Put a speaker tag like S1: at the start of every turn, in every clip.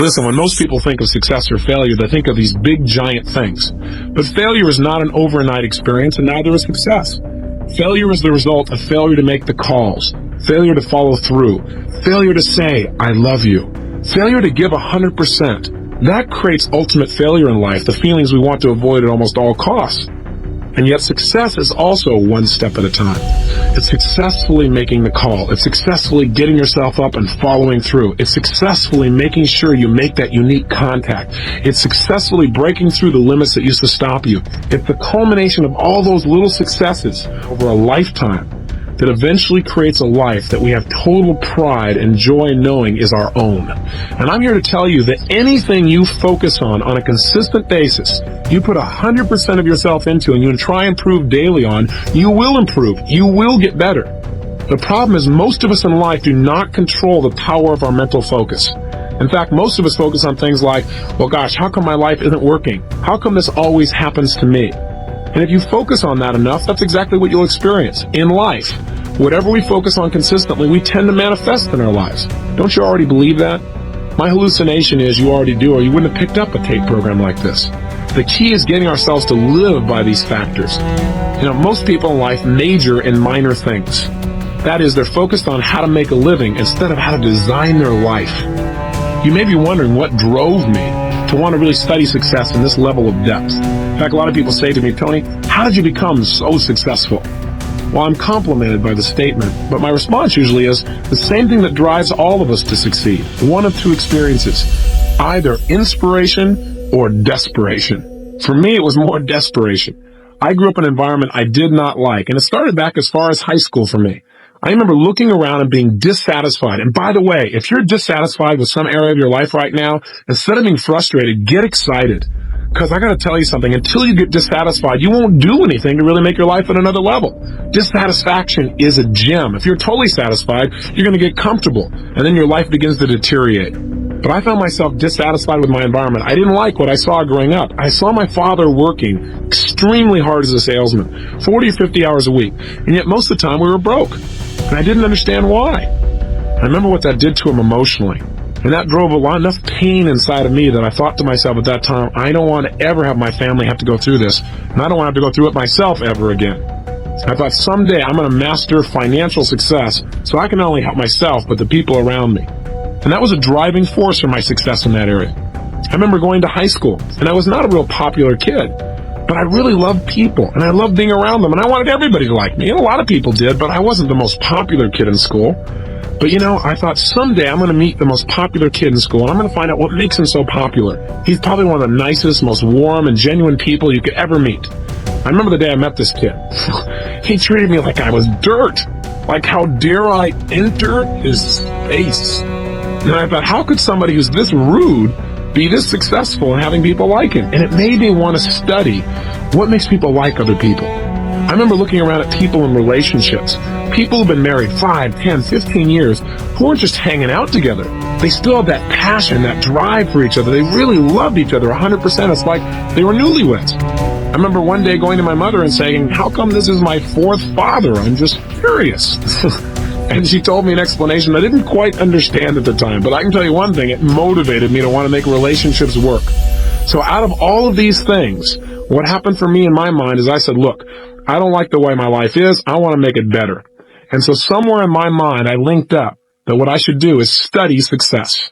S1: Listen, when most people think of success or failure, they think of these big, giant things. But failure is not an overnight experience, and neither is success. Failure is the result of failure to make the calls, failure to follow through, failure to say, I love you, failure to give 100%. That creates ultimate failure in life, the feelings we want to avoid at almost all costs. And yet success is also one step at a time. It's successfully making the call. It's successfully getting yourself up and following through. It's successfully making sure you make that unique contact. It's successfully breaking through the limits that used to stop you. It's the culmination of all those little successes over a lifetime that eventually creates a life that we have total pride and joy in knowing is our own. And I'm here to tell you that anything you focus on a consistent basis, you put 100% of yourself into and you try and improve daily on, you will improve. You will get better. The problem is most of us in life do not control the power of our mental focus. In fact, most of us focus on things like, well, gosh, how come my life isn't working? How come this always happens to me? And if you focus on that enough, that's exactly what you'll experience in life. Whatever we focus on consistently, we tend to manifest in our lives. Don't you already believe that? My hallucination is you already do, or you wouldn't have picked up a tape program like this. The key is getting ourselves to live by these factors. Most people in life major in minor things. That is, they're focused on how to make a living instead of how to design their life. You may be wondering what drove me to want to really study success in this level of depth. In fact, a lot of people say to me, Tony, how did you become so successful? Well, I'm complimented by the statement, but my response usually is the same thing that drives all of us to succeed. One of two experiences, either inspiration or desperation. For me, it was more desperation. I grew up in an environment I did not like, and it started back as far as high school for me. I remember looking around and being dissatisfied. And by the way, if you're dissatisfied with some area of your life right now, instead of being frustrated, get excited. Because I got to tell you something, until you get dissatisfied, you won't do anything to really make your life at another level. Dissatisfaction is a gem. If you're totally satisfied, you're going to get comfortable, and then your life begins to deteriorate. But I found myself dissatisfied with my environment. I didn't like what I saw growing up. I saw my father working extremely hard as a salesman, 40 or 50 hours a week, and yet most of the time we were broke. And I didn't understand why. I remember what that did to him emotionally. And that drove enough pain inside of me that I thought to myself at that time, I don't want to ever have my family have to go through this. And I don't want to have to go through it myself ever again. I thought someday I'm going to master financial success so I can not only help myself, but the people around me. And that was a driving force for my success in that area. I remember going to high school, and I was not a real popular kid. But I really loved people, and I loved being around them, and I wanted everybody to like me. And a lot of people did, but I wasn't the most popular kid in school. But I thought someday I'm going to meet the most popular kid in school, and I'm going to find out what makes him so popular. He's probably one of the nicest, most warm and genuine people you could ever meet. I remember the day I met this kid. He treated me like I was dirt. Like, how dare I enter his space? And I thought, how could somebody who's this rude be this successful and having people like him? And it made me want to study what makes people like other people. I remember looking around at people in relationships, people who've been married 5, 10, 15 years, who aren't just hanging out together. They still have that passion, that drive for each other. They really loved each other 100%. It's like they were newlyweds. I remember one day going to my mother and saying, how come this is my fourth father? I'm just curious. And she told me an explanation I didn't quite understand at the time, but I can tell you one thing, it motivated me to want to make relationships work. So out of all of these things, what happened for me in my mind is I said, look, I don't like the way my life is. I want to make it better. And so somewhere in my mind, I linked up that what I should do is study success.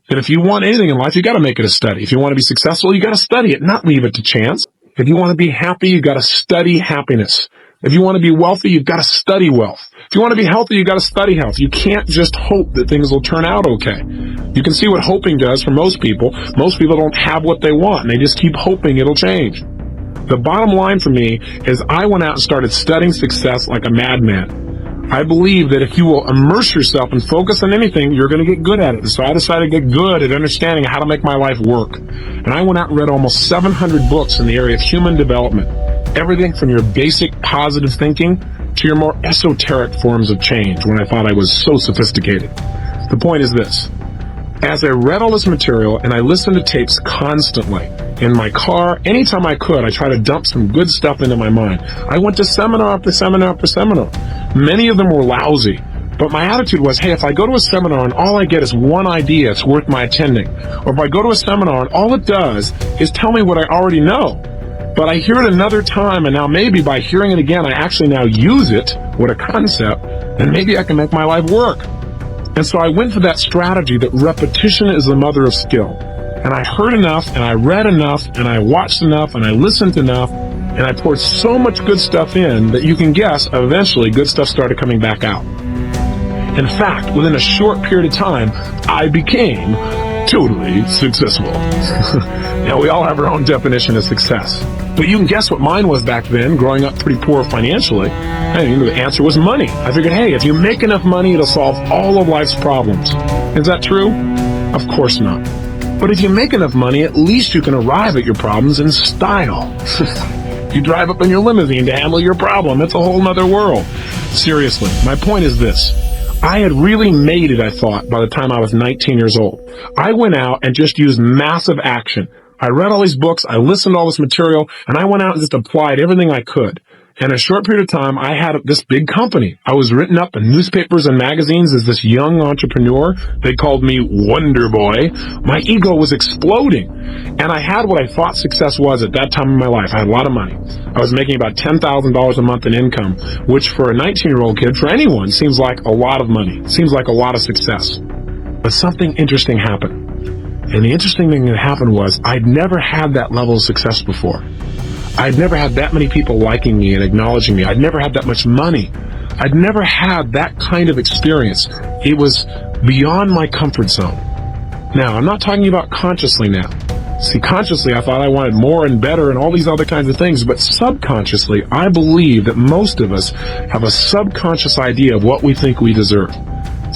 S1: And if you want anything in life, you got to make it a study. If you want to be successful, you got to study it, not leave it to chance. If you want to be happy, you got to study happiness. If you want to be wealthy, you've got to study wealth. If you want to be healthy, you got to study health. You can't just hope that things will turn out okay. You can see what hoping does for most people. Most people don't have what they want, and they just keep hoping it'll change. The bottom line for me is I went out and started studying success like a madman. I believe that if you will immerse yourself and focus on anything, you're going to get good at it. So I decided to get good at understanding how to make my life work. And I went out and read almost 700 books in the area of human development. Everything from your basic positive thinking to your more esoteric forms of change when I thought I was so sophisticated. The point is this. As I read all this material and I listened to tapes constantly, in my car, anytime I could, I tried to dump some good stuff into my mind. I went to seminar after seminar after seminar. Many of them were lousy. But my attitude was, hey, if I go to a seminar and all I get is one idea, it's worth my attending. Or if I go to a seminar and all it does is tell me what I already know, but I hear it another time, and now maybe by hearing it again, I actually now use it, what a concept, and maybe I can make my life work. And so I went for that strategy that repetition is the mother of skill. And I heard enough, and I read enough, and I watched enough, and I listened enough, and I poured so much good stuff in that you can guess eventually good stuff started coming back out. In fact, within a short period of time, I became totally successful. Now, we all have our own definition of success. But you can guess what mine was back then, growing up pretty poor financially. The answer was money. I figured, hey, if you make enough money, it'll solve all of life's problems. Is that true? Of course not. But if you make enough money, at least you can arrive at your problems in style. You drive up in your limousine to handle your problem. It's a whole nother world. Seriously, my point is this. I had really made it, I thought, by the time I was 19 years old. I went out and just used massive action. I read all these books, I listened to all this material, and I went out and just applied everything I could. And in a short period of time, I had this big company. I was written up in newspapers and magazines as this young entrepreneur. They called me Wonder Boy. My ego was exploding. And I had what I thought success was at that time in my life. I had a lot of money. I was making about $10,000 a month in income, which for a 19-year-old kid, for anyone, seems like a lot of money. Seems like a lot of success. But something interesting happened. And the interesting thing that happened was I'd never had that level of success before. I'd never had that many people liking me and acknowledging me. I'd never had that much money. I'd never had that kind of experience. It was beyond my comfort zone. Now, I'm not talking about consciously now. See, consciously, I thought I wanted more and better and all these other kinds of things, but subconsciously, I believe that most of us have a subconscious idea of what we think we deserve.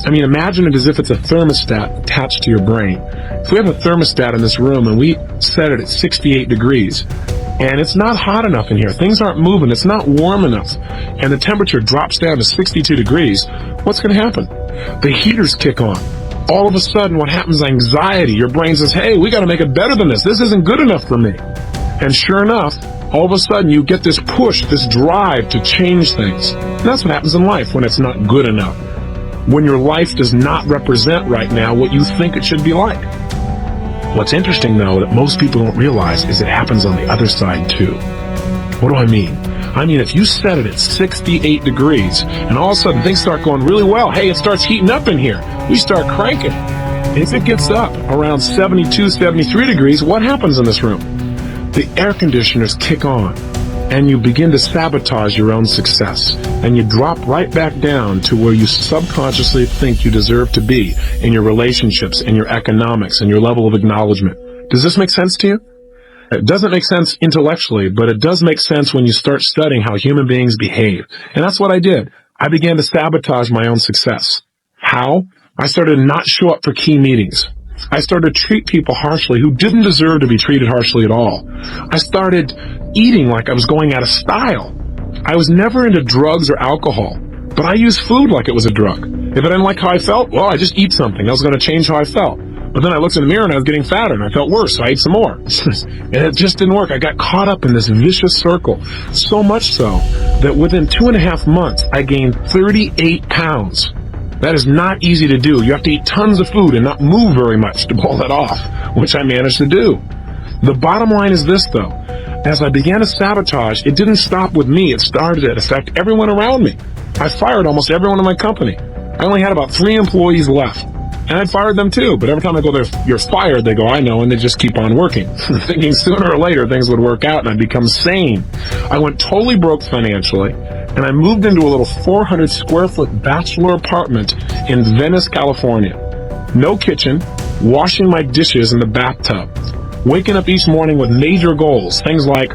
S1: Imagine it as if it's a thermostat attached to your brain. If we have a thermostat in this room and we set it at 68 degrees, and it's not hot enough in here, things aren't moving, it's not warm enough, and the temperature drops down to 62 degrees, what's going to happen? The heaters kick on. All of a sudden, what happens is anxiety. Your brain says, hey, we got to make it better than this. This isn't good enough for me. And sure enough, all of a sudden, you get this push, this drive to change things. And that's what happens in life when it's not good enough. When your life does not represent right now what you think it should be like. What's interesting, though, that most people don't realize is it happens on the other side, too. What do I mean? If you set it at 68 degrees, and all of a sudden things start going really well, hey, it starts heating up in here. We start cranking. If it gets up around 72, 73 degrees, what happens in this room? The air conditioners kick on, and you begin to sabotage your own success. And you drop right back down to where you subconsciously think you deserve to be in your relationships, in your economics, and your level of acknowledgement. Does this make sense to you? It doesn't make sense intellectually, but it does make sense when you start studying how human beings behave. And that's what I did. I began to sabotage my own success. How? I started to not show up for key meetings. I started to treat people harshly who didn't deserve to be treated harshly at all. I started eating like I was going out of style. I was never into drugs or alcohol, but I used food like it was a drug. If I didn't like how I felt, well, I just eat something. That was going to change how I felt. But then I looked in the mirror and I was getting fatter and I felt worse, so I ate some more. And it just didn't work. I got caught up in this vicious circle. So much so that within 2.5 months, I gained 38 pounds. That is not easy to do. You have to eat tons of food and not move very much to pull that off, which I managed to do. The bottom line is this, though. As I began to sabotage, it didn't stop with me. It started to affect everyone around me. I fired almost everyone in my company. I only had about 3 employees left. And I fired them too, but every time I go there, you're fired, they go, I know, and they just keep on working. Thinking sooner or later things would work out and I'd become sane. I went totally broke financially, and I moved into a little 400 square foot bachelor apartment in Venice, California. No kitchen, washing my dishes in the bathtub. Waking up each morning with major goals, things like,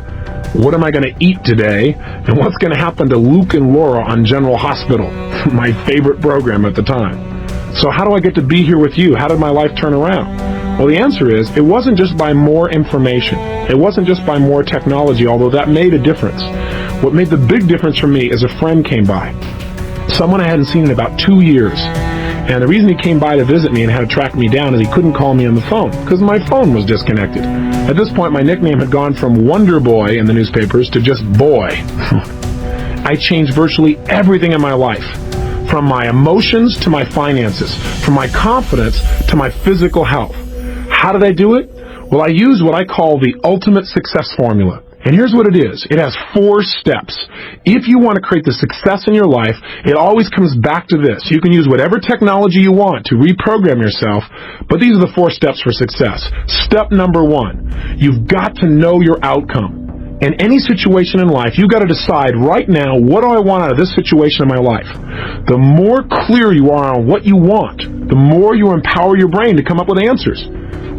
S1: what am I going to eat today? And what's going to happen to Luke and Laura on General Hospital? My favorite program at the time. So how do I get to be here with you? How did my life turn around? Well, the answer is, it wasn't just by more information. It wasn't just by more technology, although that made a difference. What made the big difference for me is a friend came by. Someone I hadn't seen in about 2 years. And the reason he came by to visit me and had to track me down is he couldn't call me on the phone, because my phone was disconnected. At this point, my nickname had gone from Wonder Boy in the newspapers to just Boy. I changed virtually everything in my life. from my emotions to my finances, from my confidence to my physical health. How did I do it? Well, I use what I call the ultimate success formula. And here's what it is. It has 4 steps. If you want to create the success in your life, it always comes back to this. You can use whatever technology you want to reprogram yourself, but these are the 4 steps for success. Step number 1, you've got to know your outcome. In any situation in life, you've got to decide right now, what do I want out of this situation in my life? The more clear you are on what you want, the more you empower your brain to come up with answers.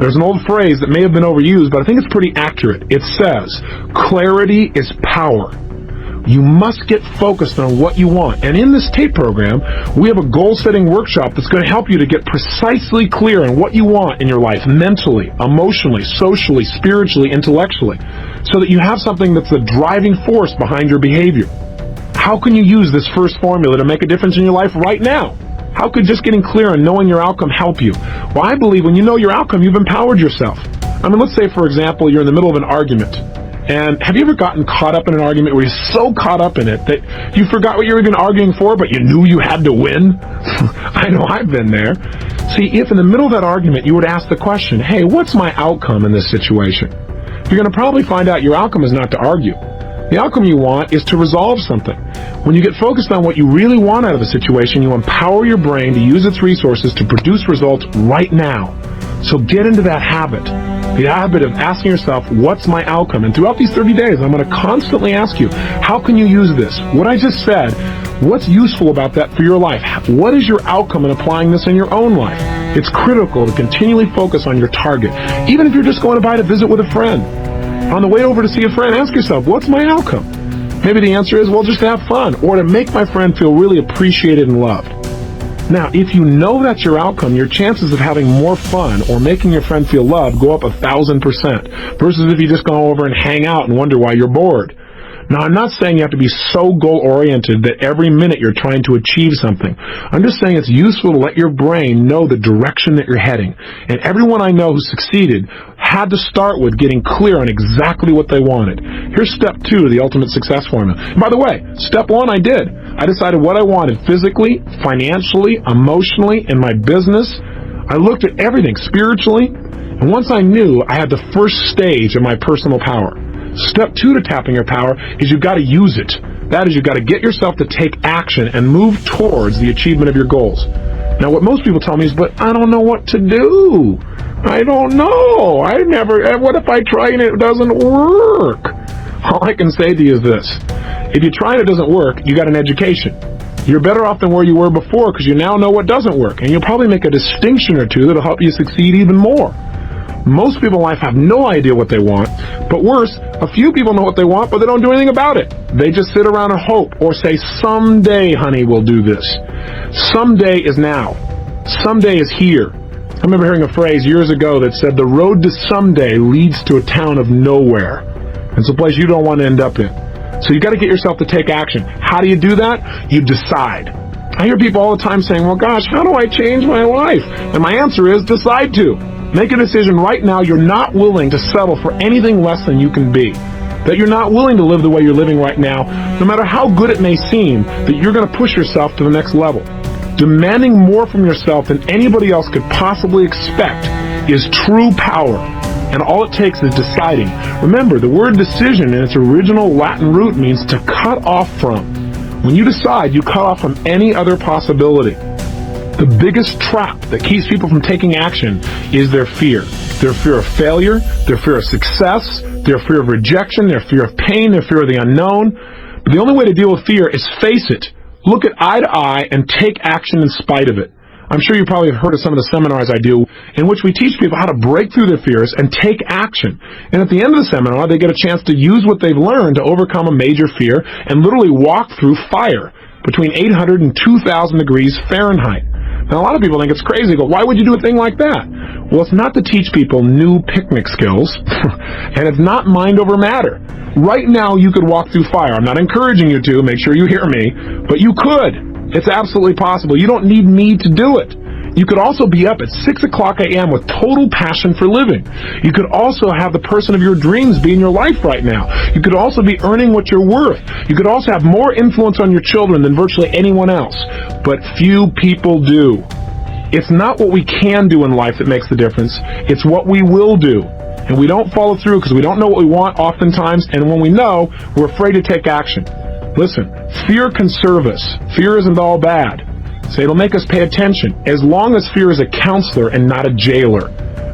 S1: There's an old phrase that may have been overused, but I think it's pretty accurate. It says, clarity is power. You must get focused on what you want. And in this tape program, we have a goal-setting workshop that's going to help you to get precisely clear on what you want in your life, mentally, emotionally, socially, spiritually, intellectually, so that you have something that's the driving force behind your behavior. How can you use this first formula to make a difference in your life right now? How could just getting clear and knowing your outcome help you? Well, I believe when you know your outcome, you've empowered yourself. I mean, let's say, for example, you're in the middle of an argument. And have you ever gotten caught up in an argument where you're so caught up in it that you forgot what you were even arguing for, but you knew you had to win? I know I've been there. See, if in the middle of that argument you were to ask the question, hey, what's my outcome in this situation? You're going to probably find out your outcome is not to argue. The outcome you want is to resolve something. When you get focused on what you really want out of a situation, you empower your brain to use its resources to produce results right now. So get into that habit. The habit of asking yourself, what's my outcome? And throughout these 30 days, I'm going to constantly ask you, how can you use this? What I just said, what's useful about that for your life? What is your outcome in applying this in your own life? It's critical to continually focus on your target. Even if you're just going to buy to visit with a friend. On the way over to see a friend, ask yourself, what's my outcome? Maybe the answer is, well, just to have fun, or to make my friend feel really appreciated and loved. Now, if you know that's your outcome, your chances of having more fun or making your friend feel loved go up 1,000%, versus if you just go over and hang out and wonder why you're bored. Now, I'm not saying you have to be so goal-oriented that every minute you're trying to achieve something. I'm just saying it's useful to let your brain know the direction that you're heading. And everyone I know who succeeded had to start with getting clear on exactly what they wanted. Here's step 2 of the ultimate success formula. And by the way, step 1 I did. I decided what I wanted physically, financially, emotionally, in my business. I looked at everything spiritually. And once I knew, I had the first stage of my personal power. Step 2 to tapping your power is you've got to use it. That is, you've got to get yourself to take action and move towards the achievement of your goals. Now, what most people tell me is, but I don't know what to do. I don't know. What if I try and it doesn't work? All I can say to you is this. If you try and it doesn't work, you got an education. You're better off than where you were before because you now know what doesn't work. And you'll probably make a distinction or two that'll help you succeed even more. Most people in life have no idea what they want, but worse, a few people know what they want, but they don't do anything about it. They just sit around and hope, or say, someday, honey, we'll do this. Someday is now. Someday is here. I remember hearing a phrase years ago that said, the road to someday leads to a town of nowhere. It's a place you don't want to end up in. So you got to get yourself to take action. How do you do that? You decide. I hear people all the time saying, well, gosh, how do I change my life? And my answer is, decide to. Make a decision right now you're not willing to settle for anything less than you can be. That you're not willing to live the way you're living right now, no matter how good it may seem, that you're going to push yourself to the next level. Demanding more from yourself than anybody else could possibly expect is true power. And all it takes is deciding. Remember, the word decision in its original Latin root means to cut off from. When you decide, you cut off from any other possibility. The biggest trap that keeps people from taking action is their fear. Their fear of failure, their fear of success, their fear of rejection, their fear of pain, their fear of the unknown. But the only way to deal with fear is face it. Look it eye to eye and take action in spite of it. I'm sure you probably have heard of some of the seminars I do in which we teach people how to break through their fears and take action. And at the end of the seminar, they get a chance to use what they've learned to overcome a major fear and literally walk through fire between 800 and 2,000 degrees Fahrenheit. Now, a lot of people think it's crazy. Go, why would you do a thing like that? Well, it's not to teach people new picnic skills, and it's not mind over matter. Right now, you could walk through fire. I'm not encouraging you to. Make sure you hear me. But you could. It's absolutely possible. You don't need me to do it. You could also be up at 6 o'clock a.m. with total passion for living. You could also have the person of your dreams be in your life right now. You could also be earning what you're worth. You could also have more influence on your children than virtually anyone else. But few people do. It's not what we can do in life that makes the difference. It's what we will do. And we don't follow through because we don't know what we want oftentimes, and when we know, we're afraid to take action. Listen, fear can serve us. Fear isn't all bad. So it'll make us pay attention, as long as fear is a counselor and not a jailer.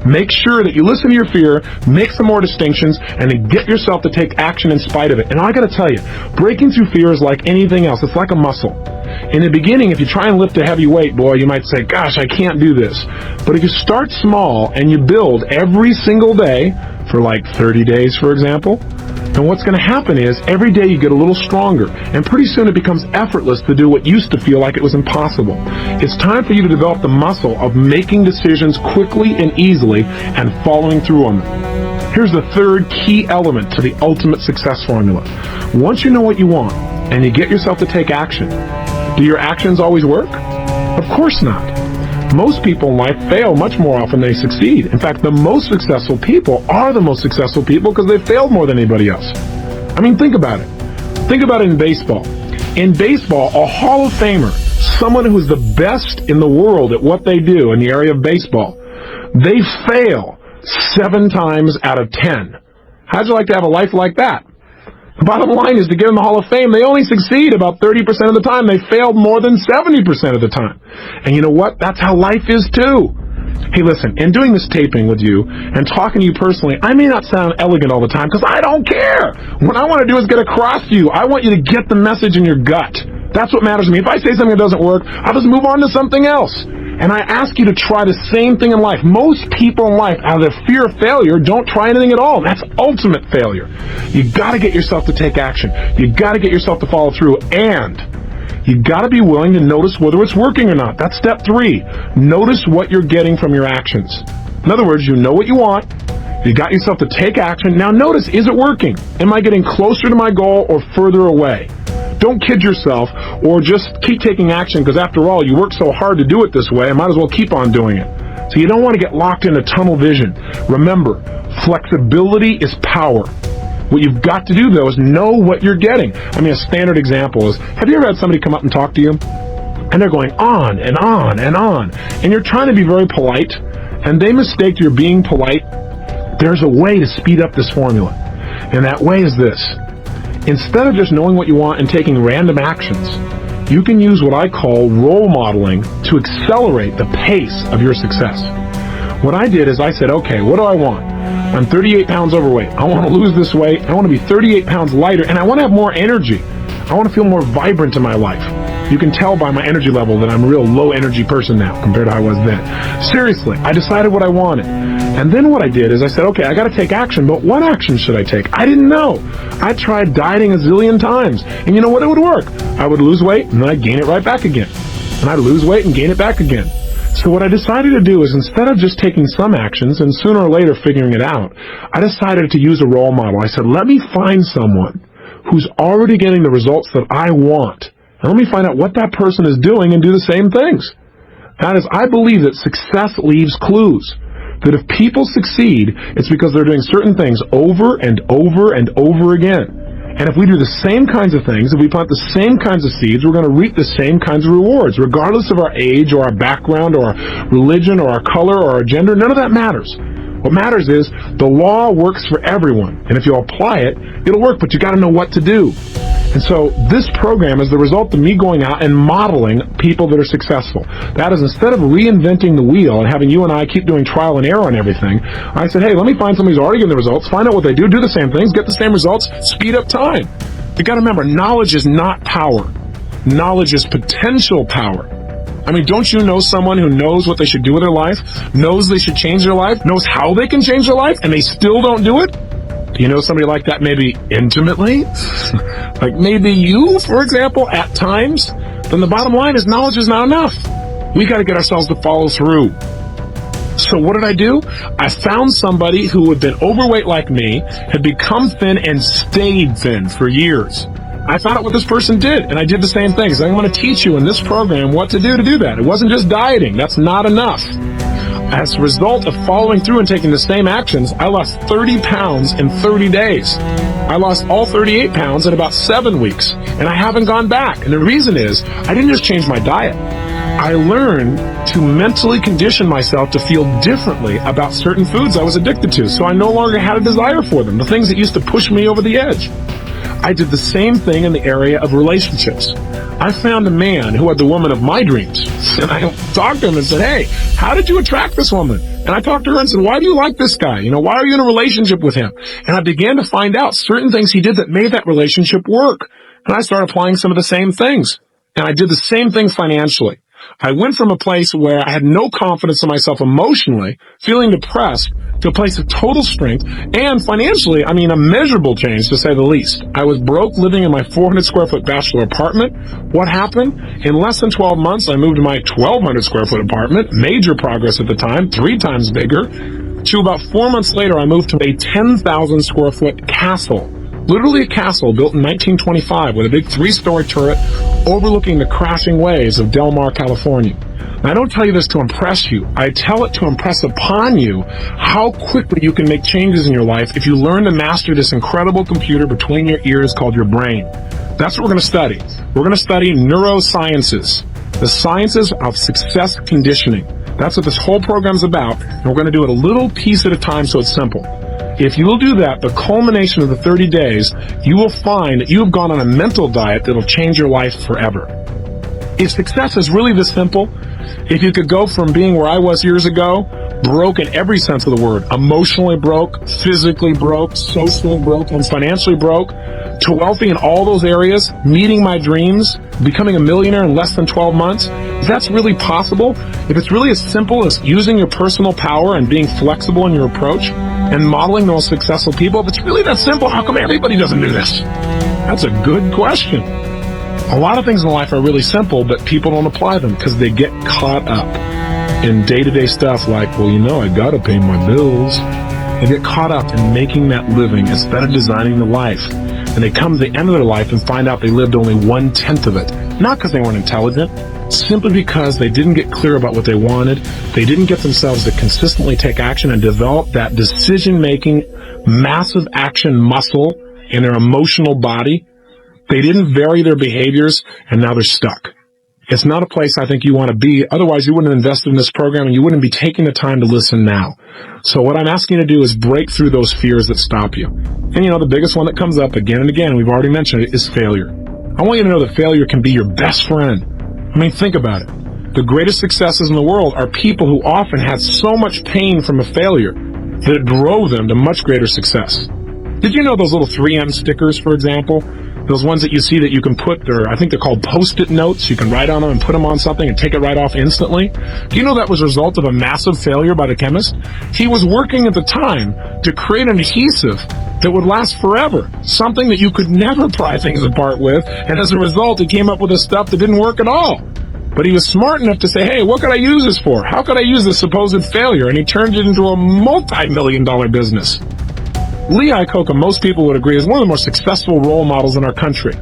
S1: Make sure that you listen to your fear, make some more distinctions, and then get yourself to take action in spite of it. And I gotta tell you, breaking through fear is like anything else. It's like a muscle. In the beginning, if you try and lift a heavy weight, boy, you might say, gosh, I can't do this. But if you start small and you build every single day, for like 30 days, for example, then what's going to happen is every day you get a little stronger, and pretty soon it becomes effortless to do what used to feel like it was impossible. It's time for you to develop the muscle of making decisions quickly and easily and following through on them. Here's the third key element to the ultimate success formula. Once you know what you want and you get yourself to take action, do your actions always work? Of course not. Most people in life fail much more often than they succeed. In fact, the most successful people are the most successful people because they failed more than anybody else. I mean, think about it. Think about it in baseball. In baseball, a Hall of Famer, someone who's the best in the world at what they do in the area of baseball, they fail 7 times out of 10. How'd you like to have a life like that? The bottom line is, to get in the Hall of Fame, they only succeed about 30% of the time. They failed more than 70% of the time. And you know what? That's how life is too. Hey, listen, in doing this taping with you and talking to you personally, I may not sound elegant all the time because I don't care. What I want to do is get across to you. I want you to get the message in your gut. That's what matters to me. If I say something that doesn't work, I'll just move on to something else. And I ask you to try the same thing in life. Most people in life, out of their fear of failure, don't try anything at all. That's ultimate failure. You got to get yourself to take action. You got to get yourself to follow through. And you got to be willing to notice whether it's working or not. That's step 3. Notice what you're getting from your actions. In other words, you know what you want. You got yourself to take action. Now notice, is it working? Am I getting closer to my goal or further away? Don't kid yourself or just keep taking action because, after all, you work so hard to do it this way, I might as well keep on doing it. So you don't want to get locked into tunnel vision. Remember, flexibility is power. What you've got to do, though, is know what you're getting. I mean, a standard example is, have you ever had somebody come up and talk to you? And they're going on and on and on. And you're trying to be very polite, and they mistake your being polite. There's a way to speed up this formula. And that way is this. Instead of just knowing what you want and taking random actions, you can use what I call role modeling to accelerate the pace of your success. What I did is I said, okay, what do I want? I'm 38 pounds overweight. I want to lose this weight. I want to be 38 pounds lighter, and I want to have more energy. I want to feel more vibrant in my life. You can tell by my energy level that I'm a real low energy person now compared to how I was then. Seriously, I decided what I wanted. And then what I did is I said, okay, I got to take action, but what action should I take? I didn't know. I tried dieting a zillion times. And you know what? It would work. I would lose weight, and then I'd gain it right back again. And I'd lose weight and gain it back again. So what I decided to do is, instead of just taking some actions and sooner or later figuring it out, I decided to use a role model. I said, let me find someone who's already getting the results that I want. And let me find out what that person is doing and do the same things. That is, I believe that success leaves clues. That if people succeed, it's because they're doing certain things over and over and over again. And if we do the same kinds of things, if we plant the same kinds of seeds, we're going to reap the same kinds of rewards, regardless of our age or our background or our religion or our color or our gender. None of that matters. What matters is the law works for everyone. And if you apply it, it'll work, but you got to know what to do. And so this program is the result of me going out and modeling people that are successful. That is, instead of reinventing the wheel and having you and I keep doing trial and error on everything, I said, hey, let me find somebody who's already getting the results, find out what they do the same things, get the same results, speed up time. You got to remember, knowledge is not power. Knowledge is potential power. I mean, don't you know someone who knows what they should do with their life, knows they should change their life, knows how they can change their life, and they still don't do it? Do you know somebody like that maybe intimately? Like maybe you, for example, at times? Then the bottom line is knowledge is not enough. We got to get ourselves to follow through. So what did I do? I found somebody who had been overweight like me, had become thin and stayed thin for years. I found out what this person did, and I did the same thing. So I'm going to teach you in this program what to do that. It wasn't just dieting. That's not enough. As a result of following through and taking the same actions, I lost 30 pounds in 30 days. I lost all 38 pounds in about 7 weeks, and I haven't gone back. And the reason is, I didn't just change my diet. I learned to mentally condition myself to feel differently about certain foods I was addicted to, so I no longer had a desire for them, the things that used to push me over the edge. I did the same thing in the area of relationships. I found a man who had the woman of my dreams, and I talked to him and said, hey, how did you attract this woman? And I talked to her and said, why do you like this guy? Why are you in a relationship with him? And I began to find out certain things he did that made that relationship work. And I started applying some of the same things. And I did the same thing financially. I went from a place where I had no confidence in myself emotionally, feeling depressed, to a place of total strength, and financially, a measurable change, to say the least. I was broke, living in my 400 square foot bachelor apartment. What happened? In less than 12 months, I moved to my 1,200 square foot apartment, major progress at the time, 3 times bigger, to about 4 months later, I moved to a 10,000 square foot castle. Literally a castle built in 1925 with a big 3-story turret overlooking the crashing waves of Del Mar, California. And I don't tell you this to impress you. I tell it to impress upon you how quickly you can make changes in your life if you learn to master this incredible computer between your ears called your brain. That's what we're going to study. We're going to study neurosciences, the sciences of success conditioning. That's what this whole program's about, and we're going to do it a little piece at a time so it's simple. If you will do that, the culmination of the 30 days, you will find that you have gone on a mental diet that will change your life forever. If success is really this simple, if you could go from being where I was years ago, broke in every sense of the word, emotionally broke, physically broke, socially broke, and financially broke, to wealthy in all those areas, meeting my dreams, becoming a millionaire in less than 12 months, if that's really possible, if it's really as simple as using your personal power and being flexible in your approach and modeling the most successful people, if it's really that simple, how come everybody doesn't do this? That's a good question. A lot of things in life are really simple, but people don't apply them because they get caught up in day-to-day stuff like, well, I gotta pay my bills. They get caught up in making that living instead of designing the life. And they come to the end of their life and find out they lived only 1/10 of it. Not because they weren't intelligent, simply because they didn't get clear about what they wanted. They didn't get themselves to consistently take action and develop that decision-making, massive action muscle in their emotional body. They didn't vary their behaviors, and now they're stuck. It's not a place I think you want to be. Otherwise, you wouldn't have invested in this program, and you wouldn't be taking the time to listen now. So what I'm asking you to do is break through those fears that stop you. And the biggest one that comes up again and again, we've already mentioned it, is failure. I want you to know that failure can be your best friend. Think about it. The greatest successes in the world are people who often had so much pain from a failure that it drove them to much greater success. Did you know those little 3M stickers, for example? Those ones that you see that you can put, I think they're called Post-it notes. You can write on them and put them on something and take it right off instantly. Do you know that was a result of a massive failure by the chemist? He was working at the time to create an adhesive that would last forever, something that you could never pry things apart with, and as a result, he came up with this stuff that didn't work at all. But he was smart enough to say, hey, what could I use this for? How could I use this supposed failure? And he turned it into a multi-million-dollar business. Lee Iacocca, most people would agree, is one of the most successful role models in our country.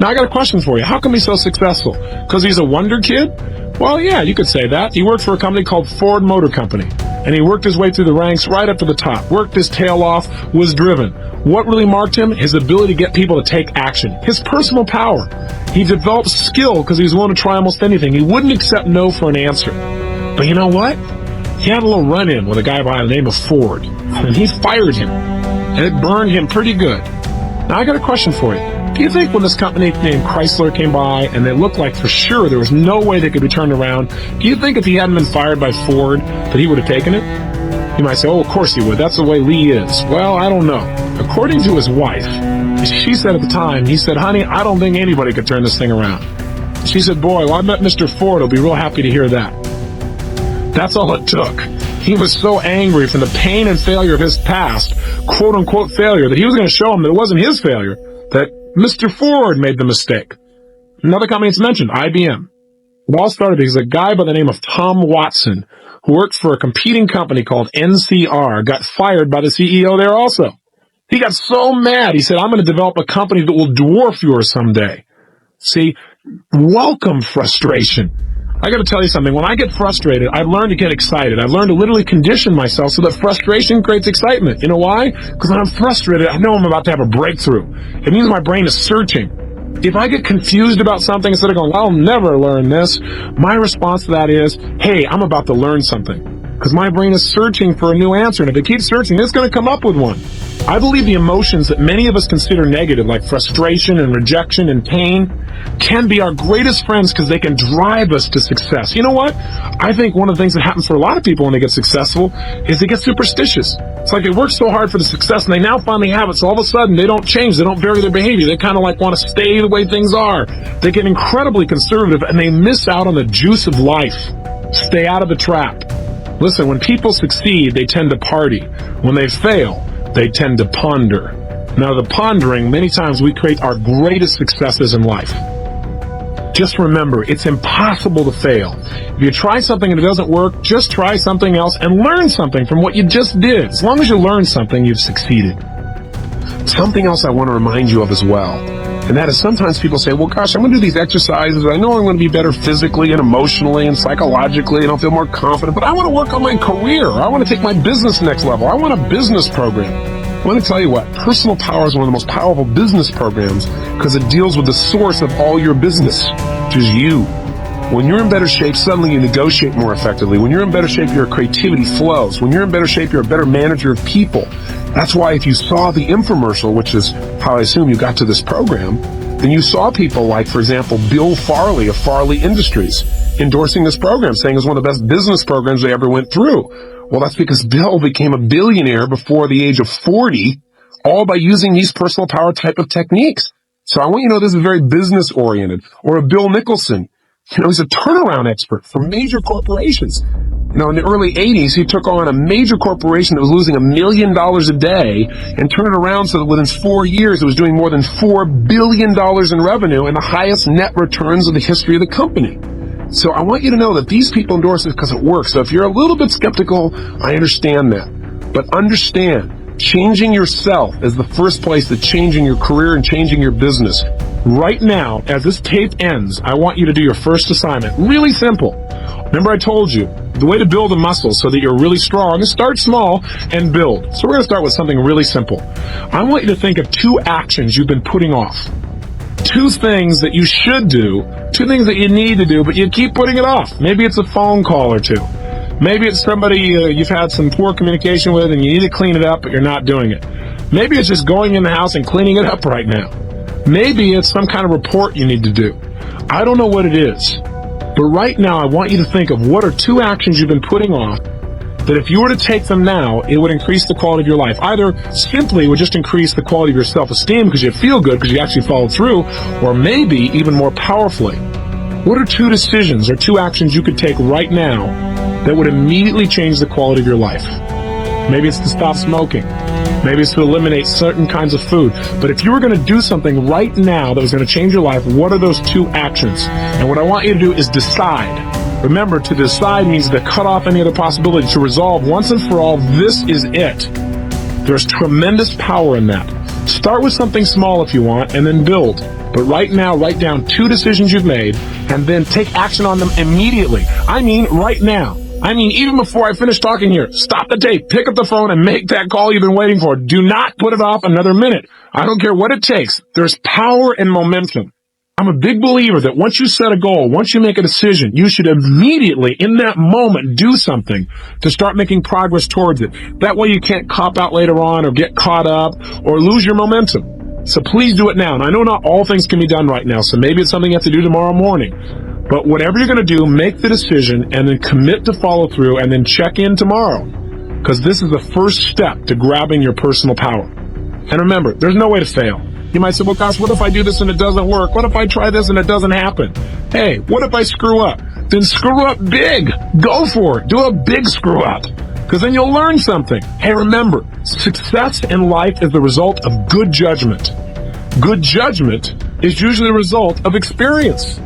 S1: Now, I got a question for you. How come he's so successful? Because he's a wonder kid? Well, yeah, you could say that. He worked for a company called Ford Motor Company, and he worked his way through the ranks right up to the top, worked his tail off, was driven. What really marked him? His ability to get people to take action, his personal power. He developed skill because he was willing to try almost anything. He wouldn't accept no for an answer. But you know what? He had a little run-in with a guy by the name of Ford, and he fired him. And it burned him pretty good. Now, I got a question for you. Do you think when this company named Chrysler came by and they looked like for sure there was no way they could be turned around, do you think if he hadn't been fired by Ford that he would have taken it? You might say, oh, of course he would. That's the way Lee is. Well, I don't know. According to his wife, she said at the time, he said, honey, I don't think anybody could turn this thing around. She said, boy, well, I bet Mr. Ford will be real happy to hear that. That's all it took. He was so angry from the pain and failure of his past, quote-unquote failure, that he was going to show him that it wasn't his failure, that Mr. Ford made the mistake. Another company that's mentioned, IBM. It all started because a guy by the name of Tom Watson, who worked for a competing company called NCR, got fired by the CEO there also. He got so mad. He said, I'm going to develop a company that will dwarf yours someday. See, welcome frustration. I got to tell you something. When I get frustrated, I've learned to get excited. I've learned to literally condition myself so that frustration creates excitement. You know why? Because when I'm frustrated, I know I'm about to have a breakthrough. It means my brain is searching. If I get confused about something, instead of going, I'll never learn this, my response to that is, hey, I'm about to learn something. Because my brain is searching for a new answer. And if it keeps searching, it's going to come up with one. I believe the emotions that many of us consider negative, like frustration and rejection and pain, can be our greatest friends because they can drive us to success. You know what? I think one of the things that happens for a lot of people when they get successful is they get superstitious. It's like they work so hard for the success and they now finally have it, so all of a sudden they don't change, they don't vary their behavior, they kind of like want to stay the way things are. They get incredibly conservative and they miss out on the juice of life. Stay out of the trap. Listen, when people succeed, they tend to party. When they fail, they tend to ponder. Now, the pondering, many times we create our greatest successes in life. Just remember, it's impossible to fail. If you try something and it doesn't work, just try something else and learn something from what you just did. As long as you learn something, you've succeeded. Something else I want to remind you of as well, and that is sometimes people say, well, gosh, I'm going to do these exercises. I know I'm going to be better physically and emotionally and psychologically, and I'll feel more confident, but I want to work on my career. I want to take my business next level. I want a business program. I want to tell you what, Personal Power is one of the most powerful business programs because it deals with the source of all your business, which is you. When you're in better shape, suddenly you negotiate more effectively. When you're in better shape, your creativity flows. When you're in better shape, you're a better manager of people. That's why if you saw the infomercial, which is how I assume you got to this program, then you saw people like, for example, Bill Farley of Farley Industries endorsing this program, saying it was one of the best business programs they ever went through. Well, that's because Bill became a billionaire before the age of 40, all by using these personal power type of techniques. So I want you to know this is very business oriented. Or a Bill Nicholson. You know, he's a turnaround expert for major corporations. You know, in the early 80s, he took on a major corporation that was losing $1 million a day and turned it around so that within 4 years, it was doing more than $4 billion in revenue and the highest net returns of the history of the company. So I want you to know that these people endorse it because it works. So if you're a little bit skeptical, I understand that. But understand, changing yourself is the first place to changing your career and changing your business. Right now, as this tape ends, I want you to do your first assignment. Really simple. Remember I told you, the way to build a muscle so that you're really strong is start small and build. So we're going to start with something really simple. I want you to think of 2 actions you've been putting off. 2 things that you should do, 2 things that you need to do, but you keep putting it off. Maybe it's a phone call or 2. Maybe it's somebody you've had some poor communication with and you need to clean it up, but you're not doing it. Maybe it's just going in the house and cleaning it up right now. Maybe it's some kind of report you need to do. I don't know what it is. But right now, I want you to think of what are 2 actions you've been putting off that if you were to take them now, it would increase the quality of your life. Either simply it would just increase the quality of your self-esteem because you feel good because you actually followed through, or maybe even more powerfully, what are 2 decisions or 2 actions you could take right now that would immediately change the quality of your life? Maybe it's to stop smoking. Maybe it's to eliminate certain kinds of food. But if you were going to do something right now that was going to change your life, what are those 2 actions? And what I want you to do is decide. Remember, to decide means to cut off any other possibility, to resolve once and for all, this is it. There's tremendous power in that. Start with something small if you want, and then build. But right now, write down 2 decisions you've made, and then take action on them immediately. I mean, right now. I mean, even before I finish talking here, stop the tape, pick up the phone, and make that call you've been waiting for. Do not put it off another minute. I don't care what it takes. There's power in momentum. I'm a big believer that once you set a goal, once you make a decision, you should immediately, in that moment, do something to start making progress towards it. That way you can't cop out later on or get caught up or lose your momentum. So please do it now. And I know not all things can be done right now, so maybe it's something you have to do tomorrow morning. But whatever you're going to do, make the decision and then commit to follow through and then check in tomorrow. Because this is the first step to grabbing your personal power. And remember, there's no way to fail. You might say, well, gosh, what if I do this and it doesn't work? What if I try this and it doesn't happen? Hey, what if I screw up? Then screw up big. Go for it. Do a big screw up. Because then you'll learn something. Hey, remember, success in life is the result of good judgment. Good judgment is usually the result of experience.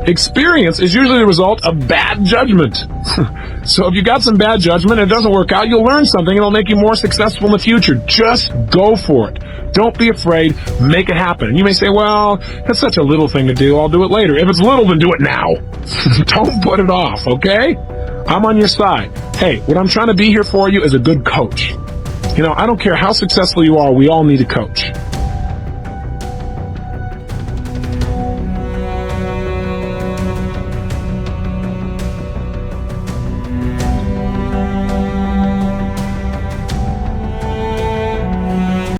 S1: Experience is usually the result of bad judgment. So if you got some bad judgment and it doesn't work out, you'll learn something and it'll make you more successful in the future. Just go for it. Don't be afraid. Make it happen. And you may say, well, that's such a little thing to do. I'll do it later. If it's little, then do it now. Don't put it off, okay? I'm on your side. Hey, what I'm trying to be here for you is a good coach. I don't care how successful you are, we all need a coach.